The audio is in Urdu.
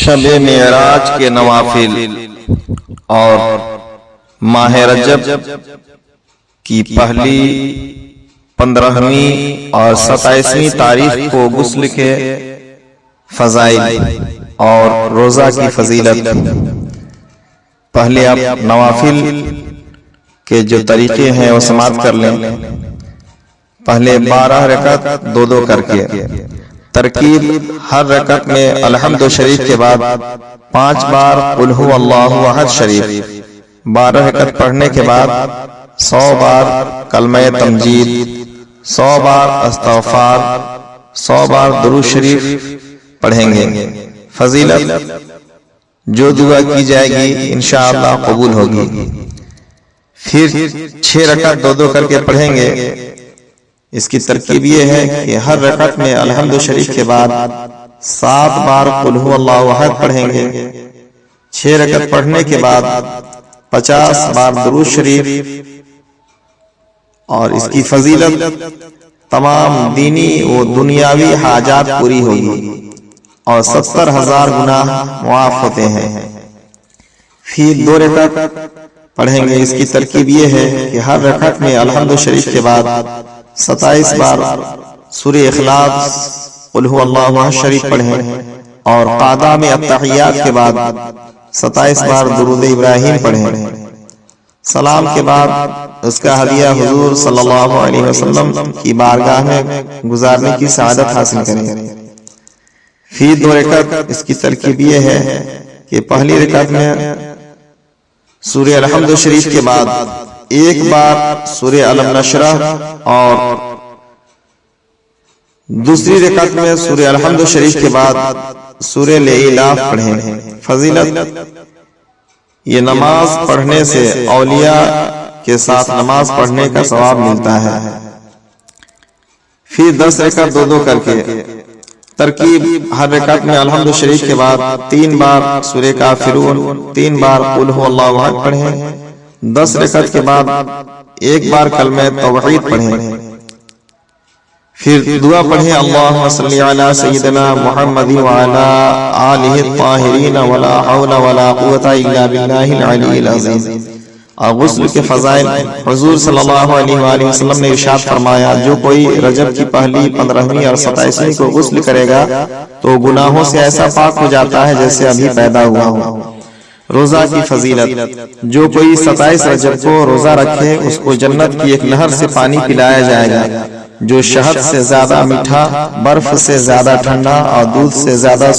شب معراج کے نوافل اور ماہ رجب کی پہلی 15ویں اور 27ویں تاریخ کو غسل کے فضائل اور روزہ کی فضیلت۔ پہلے آپ نوافل کے جو طریقے ہیں وہ سماعت کر لیں۔ پہلے 12 رکعت دو کر کے، ترکیب ہر رکعت میں الحمد شریف کے بعد 5 بار قل هو اللہ احد شریف، 12 رکعت پڑھنے کے بعد 100 بار کلمہ تمجید، 100 بار استغفار، 100 بار درود شریف پڑھیں گے۔ فضیلت، جو دعا کی جائے گی انشاءاللہ قبول ہوگی۔ پھر 6 رکعت دو کر کے پڑھیں گے۔ اس کی ترکیب یہ ہے کہ ہر رکعت میں الحمد شریف کے بعد 7 بار قل هو اللہ احد پڑھیں گے۔ 6 رکعت پڑھنے کے بعد 50 بار درود شریف، اور اس کی فضیلت تمام دینی و دنیاوی حاجات پوری ہوگی اور 70,000 گناہ معاف ہوتے ہیں۔ پھر 2 رکعت پڑھیں گے۔ اس کی ترکیب یہ ہے کہ ہر رکعت میں الحمد شریف کے بعد 27 بار سورہ اخلاص قل هو اللہ احد شریف پڑھیں، اور قعدہ میں التحیات کے بعد 27 بار درود ابراہیم پڑھیں۔ سلام کے بعد اس کا ہدیہ حضور صلی اللہ علیہ وسلم کی بارگاہ میں گزارنے کی سعادت حاصل کریں۔ پھر 2 رکعت، اس کی ترکیب یہ ہے کہ پہلی رکعت میں سورہ الحمد شریف کے بعد 1 بار سورہ علم نشرح، اور دوسری رکعت میں سورہ الحمد شریف کے بعد سورہ الاعلاف پڑھیں۔ فضیلت، یہ نماز پڑھنے سے اولیاء کے ساتھ نماز پڑھنے کا ثواب ملتا ہے۔ پھر 10 رکعت دو کر کے، ترکیب ہر رکعت میں الحمد شریف کے بعد 3 بار سورہ کافرون، 3 بار قل هو اللہ احد پڑھیں۔ 10 رکعت کے بعد 1 بار کلمہ توحید پڑھیں۔ پھر دعا پڑھیں اللہم صلی علی سیدنا محمد وعلی آلہ الطاہرین ولا حول ولا قوة الا باللہ العلی العظیم۔ اور غسل کے فضائل، حضور صلی اللہ علیہ وآلہ وسلم نے ارشاد فرمایا، جو کوئی رجب کی پہلی 15ویں اور 27ویں کو غسل کرے گا تو گناہوں سے ایسا پاک ہو جاتا ہے جیسے ابھی پیدا ہوا ہو۔ روزہ کی فضیلت، جو کوئی 27 رجب کو روزہ رکھے اس کو جنت کی ایک نہر سے پانی پلایا جائے گا جو شہد سے زیادہ میٹھا، برف سے زیادہ ٹھنڈا اور دودھ سے زیادہ